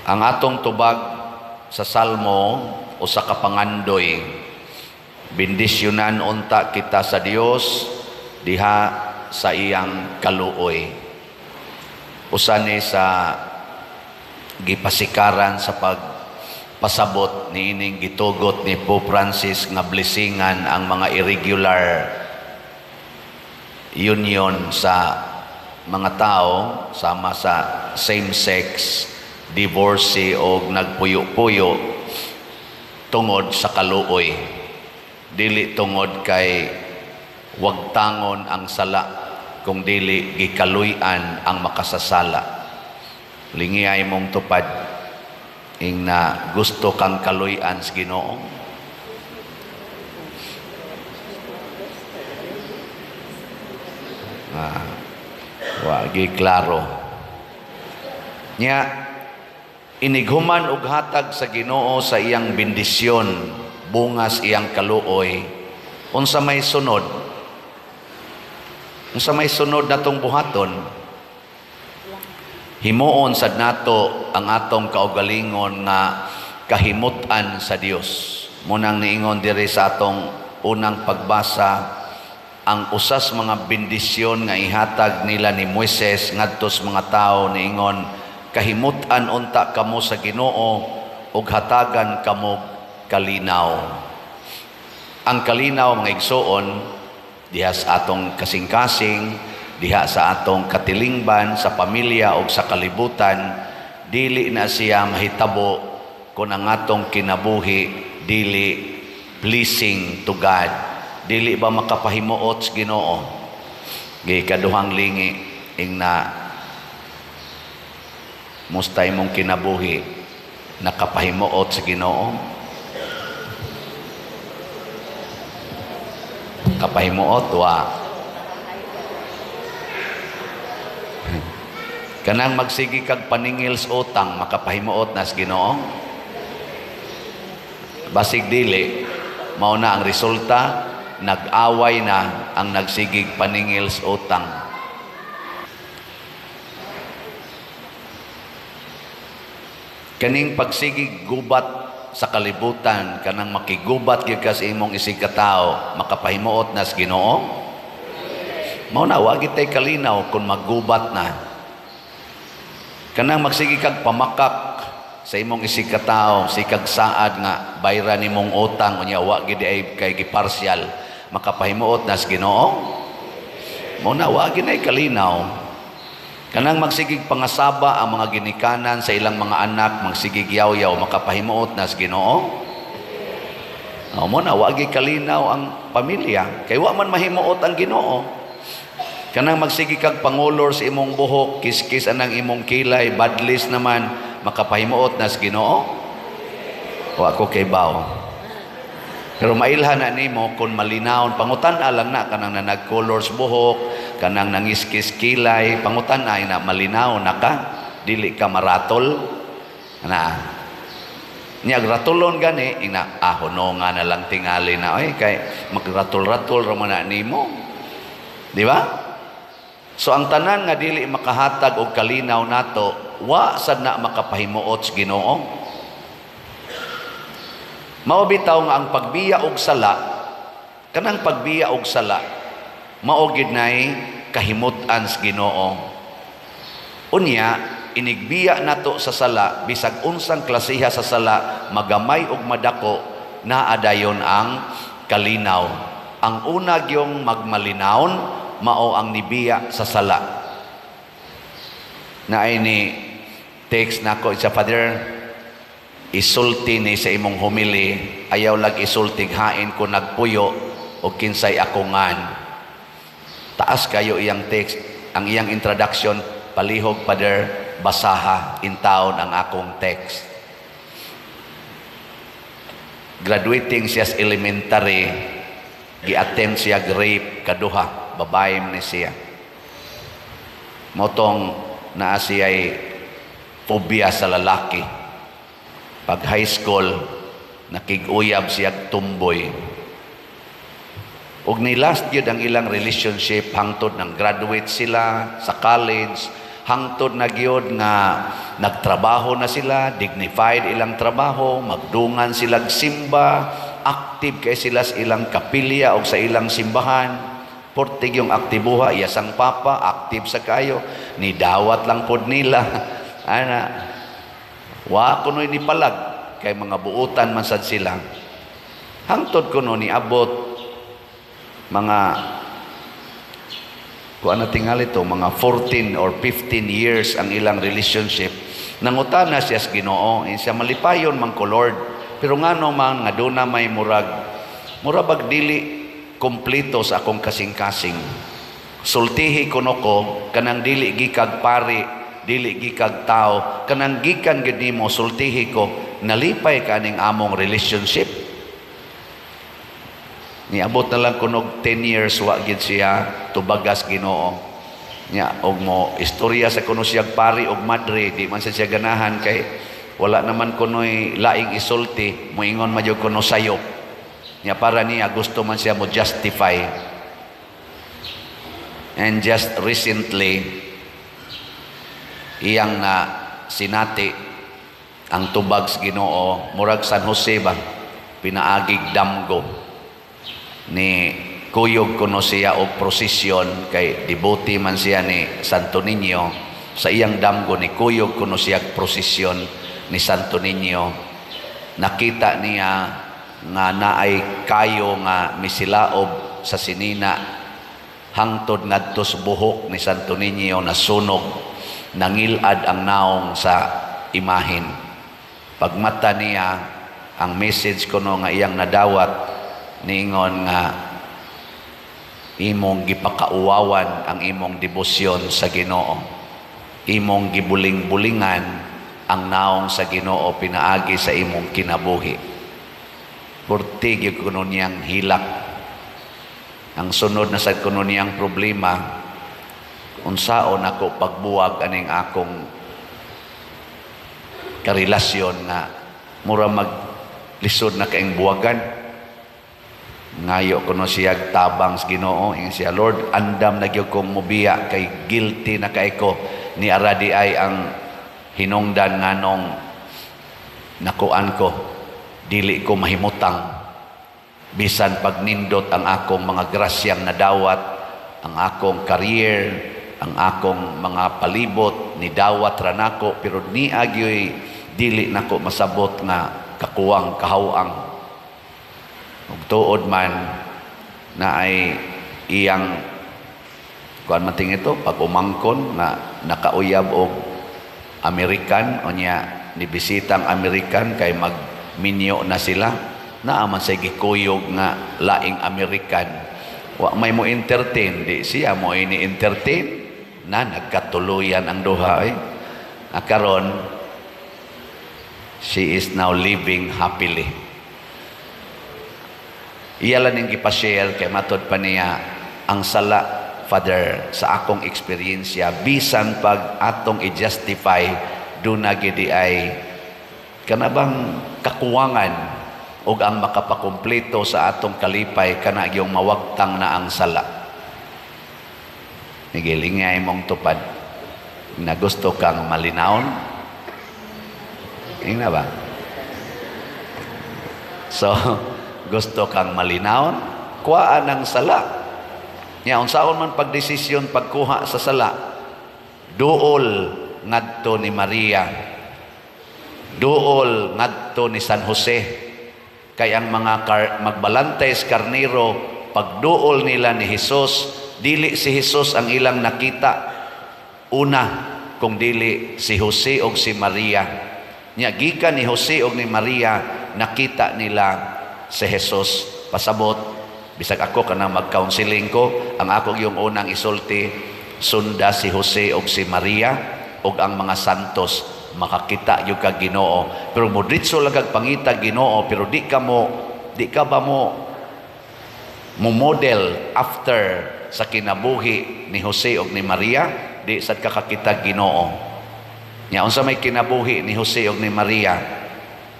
Ang atong tubag sa Salmo o sa kapangandoy, bendisyonan unta kita sa Dios diha sa iyang kaluoy. Usa ni sa gipasikaran sa pagpasabot niining gitugot ni Pope Francis nga blessingan ang mga irregular union sa mga tao sama sa same-sex, divorcee o nagpuyo-puyo tungod sa kaluoy. Dili tungod kay wagtangon ang sala, kung dili gikaluy-an ang makasasala. Lingiay mong tupad ing na gusto kang kaluy-an sa Ginoo. Wagi klaro. Nya inighuman og hatag sa Ginoo sa iyang bendisyon, bungas iyang kaluoy. Unsa may sunod? Unsa may sunod natong buhaton? Himuon sad nato ang atong kaugalingon nga kahimutan sa Dios. Munang niingon diri sa atong unang pagbasa, ang usas mga bendisyon nga ihatag nila ni Moises ngadto sa mga tao niingon, kahimutan unta kamo sa Ginoo ug hatagan kamo kalinaw. Ang kalinaw mga igsoon diha sa atong kasing-kasing, diha sa atong katilingban, sa pamilya o sa kalibutan, dili na siya mahitabo kung ang atong kinabuhi dili pleasing to God. Dili ba makapahimuot sa Ginoo? Gikaduhang lingi ing na mustay mong kinabuhi nakapahimuot sa Ginoo? Kapahimuot wa. Kanang magsigi kag paningil sa utang makapahimuot na sa Ginoo? Basig dili, mao na ang resulta, nag-away na ang nagsigig paningil sa utang. Kaning pagsigig gubat sa kalibutan, kanang makigubat gyud ka sa imong isig katao, makapahimuot na sa Ginoo? Mao na wa gid tay kalinaw kung maggubat na. Kanang magsigi kag pamakak sa imong isig katao, sikag saad nga bayra nimong utang unya wa gid ay kay giparsyal, makapahimuot na sa Ginoo? Mao na wa gid ay kalinaw. Kanang magsigig pangasaba ang mga ginikanan sa ilang mga anak, magsigig yaw-yaw, makapahimuot na sa Ginoo? Mao na wa gid kalinaw ang pamilya, kay wa man mahimuot ang Ginoo. Kanang magsigig kag pangulor sa imong buhok, kiskis anang imong kilay, badlis naman, makapahimuot na sa Ginoo? Wa ko kay bawo. Pero mailhan na nimo kung malinaw, pangutan-a lang na kanang nanag-colors buhok, kanang nangiskis kilay, pangutan-a na malinaw na ka, dili ka maratol. Na niya ratulon gani ina ahono nga na lang tingali na ay kay magratol-ratol ra man na nimo. Di ba? So ang tanan nga dili makahatag og kalinaw nato, wa sad na makapahimuot sa Ginoo. Mao bitaw nga ang pagbiya og sala, kanang pagbiya og sala, mao gid nay kahimutan sa Ginoo. Unya, inigbiya nato sa sala, bisag unsang klasiha sa sala, magamay ug madako, naadayon ang kalinaw. Ang una gyung magmalinawon, mao ang nibiya sa sala. Naay ni text nako sa Father, isulti ni sa imong humili, ayaw lag isultig hain ko nagpuyo o kinsay akungan. Taas kayo iyang text, ang iyang introduction, palihog Father, basaha, intawon ang akong text. Graduating siya sa elementary, gi-attempt siya rape, kaduha, babae ni siya. Motong naa siya'y phobia sa lalaki. Pag high school, nakig-uyab siya tumboy. Ug ni last yun ang ilang relationship hangtod ng graduate sila sa college, hangtod na gyud nga nagtrabaho na sila, dignified ilang trabaho, magdungan silang simba, active kay sila sa ilang kapilya o sa ilang simbahan. Portig yung aktibuha, iyasang papa, active sa kayo, ni dawat lang pod nila. Ana, wa kuno'y ni palag, kay mga buutan man sad sila. Hangtod kuno ni abot, mga, kung ano tingali to, mga 14 or 15 years ang ilang relationship. Nangutana siya sa Ginoo, siya malipayon man ko Lord, pero ngano man nga doon na may murabag dili, kompleto sa akong kasing-kasing. Sultihi kuno ko, kanang dili gikag pari, dili gikag tao, kanang gikan gid nimo sultihi ko, nalipay kaning among relationship. Niabot na lang kunog 10 years wa gid siya tubagas Ginoo. Nya og mo istorya sa kuno siya pari og madre, di man siya ganahan kay wala naman kuno'y laing isulti, moingon madyo kuno sayop. Nya para niya gusto man siya mo justify. And just recently iyang na sinati ang tubag sa Ginoo murag San Jose ba, pinaagig damgo ni kuyog kuno siya og prosesyon kay devote man siya ni Santo Niño. Sa iyang damgo ni kuyog kuno siya prosesyon ni Santo Niño. Nakita niya nga naay kayo nga misilaob sa sinina hangtod ngadto sa buhok ni Santo Niño na sunog, nangilad ang naong sa imahin. Pagmata niya, ang message kuno nga iyang nadawat niingon nga imong gipakauwawan ang imong debosyon sa Ginoo, imong gibuling-bulingan ang naong sa Ginoo pinaagi sa imong kinabuhi. Portig yung kuno niyang hilak. Ang sunod na sa kuno niyang problema, unsaon ako pagbuwag aning akong karelasyon nga mura maglisod na kaing buwagan. Ngayo kuno siya tabang sa Ginoo, ing siya, Lord, andam na gyud kong mubiya kay guilty na kay ko ni aradi ay ang hinungdan nganong nakuan ko. Dili ko mahimutang bisan pagnindot ang akong mga grasyang nadawat, ang akong career, ang akong mga palibot ni dawat ra nako, pero ni agyoy dili nako masabot nga kakuwang kahawang. Ug tuod man na ay iyang kuan mating ito pag umangkon nga nakauyab og American o niya nibisitang American kay minyo na sila, naaman sa gikuyog nga laing American. Wa may mo entertain, di siya mo ini-entertain na nagkatuluyan ang duha. Karon, she is now living happily. Iyalan yung gipashare kay matod pa niya ang sala, Father, sa akong eksperyensya, bisan pag atong i-justify, doon na gidi ay kanabang kakuwangan o ang makapakumpleto sa atong kalipay kana yung mawagtang na ang sala. Nigilingay mong tupad na gusto kang malinawon. Ina ba? So, gusto kang malinawon, kuhaan ang sala. Nya unsaon man pagdesisyon pagkuha sa sala, duol ngadto ni Maria, duol ngadto ni San Jose, kay ang mga magbalantay sa karnero, pagduol nila ni Hesus, dili si Hesus ang ilang nakita una, kung dili si Jose o si Maria. Nya gikan ni Jose o ni Maria, nakita nila si Hesus. Pasabot, bisag ako kanang mag-counseling ko, ang ako yung unang isulti, sunda si Jose o si Maria o ang mga santos, makakita yung ka Ginoo. Pero mo ditso lagag pangita Ginoo, pero di ka ba mo model after sa kinabuhi ni Jose o ni Maria, di sad kakakita Ginoo. Nya unsa may kinabuhi ni Jose o ni Maria,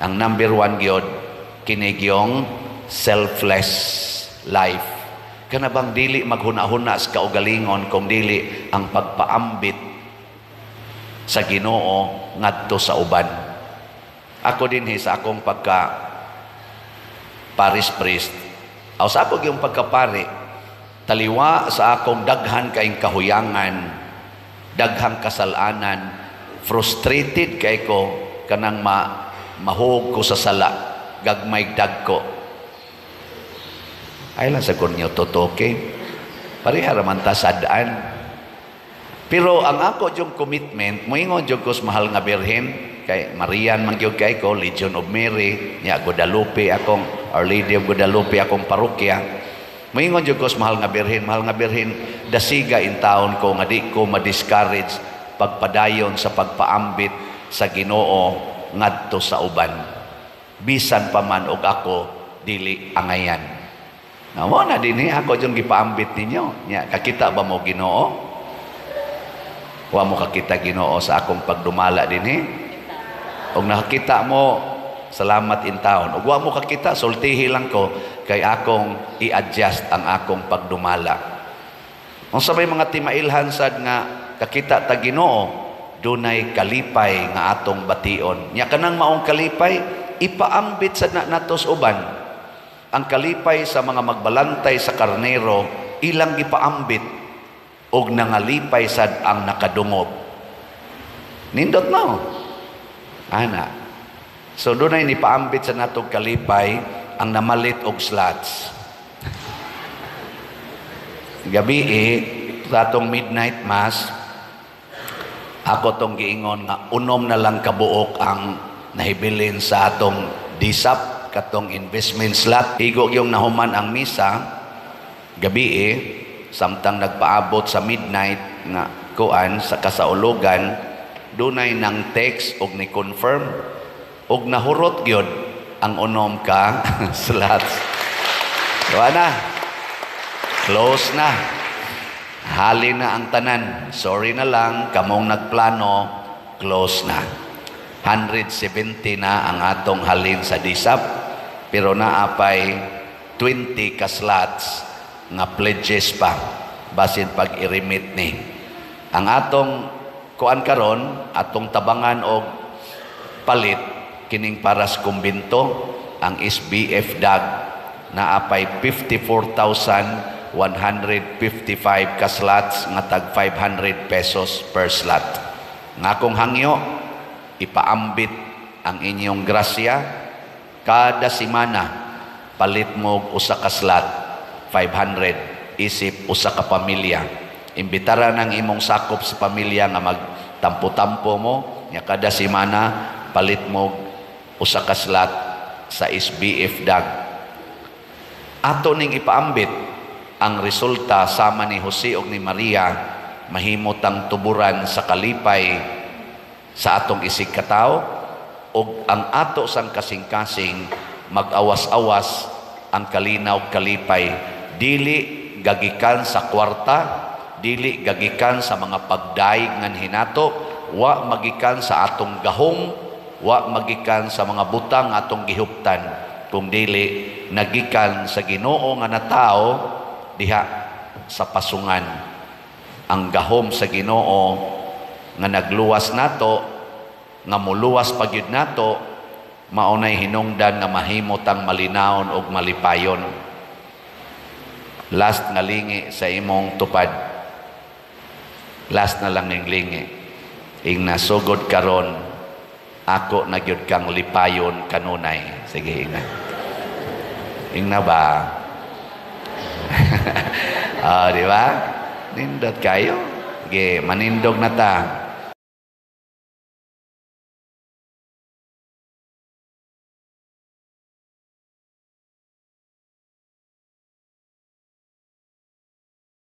ang number one gyud kinigyong selfless life. Kanabang dili maghuna-huna sa kaugalingon, kung dili ang pagpaambit sa Ginoo ngadto sa uban. Ako din sa akong pagka Paris priest, aw sabog yung pagkapari, taliwa sa akong daghan kaing kahuyangan, daghang kasalanan, frustrated kay ko kanang mahug ko sa sala, gagmay dagko. Ay lang sa kunyo totoke. Pareha raman ta sadaan. Pero ang ako yung commitment, moingon yung ko mahal nga birhen, kay Marian mangyog kay ko, Legion of Mary, niya Guadalupe akong, Our Lady of Guadalupe akong parokya. Moingon yung ko mahal nga birhen, dasiga in taon ko, nga di ko ma-discourage pagpadayon sa pagpaambit sa Ginoo ngadto sa uban. Bisan pa man og ako, dili angayan. Mo na din ako yung gipaambit ninyo. Nya, kakita ba mo Ginoo? Wa mo kakita Ginoo sa akong pagdumala din Og nakakita mo, salamat in taon. Og wa mo kakita, sultihi lang ko kay akong i-adjust ang akong pagdumala. Kung sabay mga timailhan sad nga kakita ta Ginoo, dunay kalipay nga atong bation. Nya kanang maong kalipay, ipaambit sad natos uban. Ang kalipay sa mga magbalantay sa karnero, ilang gipaambit og nangalipay sad ang nakadungog. Nindot no? Ana. So doon ay nipaambit sa natong kalipay ang namalit og slots. Gabi sa atong midnight mass, ako tong giingon nga unom na lang kabuok ang nahibilin sa atong disap katong investment slot. Higo yung nahuman ang misa gabi samtang nagpaabot sa midnight nga kuan sa kasaulugan, dunay nang text og ni confirm og nahurot gyud ang unom ka slots. Diba na? Close na. Hali na ang tanan. Sorry na lang, kamong nagplano, close na. 170 na ang atong halin sa disap, pero naapay 20 ka slots nga pledges pa basin pag i-remit ni. Ang atong kuan karon, atong tabangan og palit kining para sa kumbinto, ang SBF DAG naapay 54,155 ka slots nga tag 500 pesos per slot. Nga akong hangyo, ipaambit ang inyong grasya kada semana, palit mo usa ka slot 500 isip usa ka pamilya. Imbitara ng imong sakop sa pamilya nga magtampo-tampo mo, nya kada semana palit mo usa ka slot sa SBF DAG. Ato ning ipaambit ang resulta sama ni Jose ug ni Maria, mahimotang tuburan sa kalipay sa atong isig katao, ug ang ato sang kasing-kasing mag-awas-awas ang kalinaw kalipay, dili gagikan sa kwarta, dili gagikan sa mga pagdaig ngan hinato, wa magikan sa atong gahom, wa magikan sa mga butang atong gihuptan, kung dili nagikan sa Ginoo nga natao diha sa pasungan. Ang gahom sa Ginoo nga nagluwas nato, nga muluwas pagyud nato, maunay hinungdan nga mahimot ang malinawon og malipayon. Last nga lingi sa imong tupad. Last na lang ning lingi. Ing nasugod karon, ako na gyud kang lipayon kanunay. Sige, ingna. Ingna ba? Di ba? Nindot kayo. Sige, manindog na ta.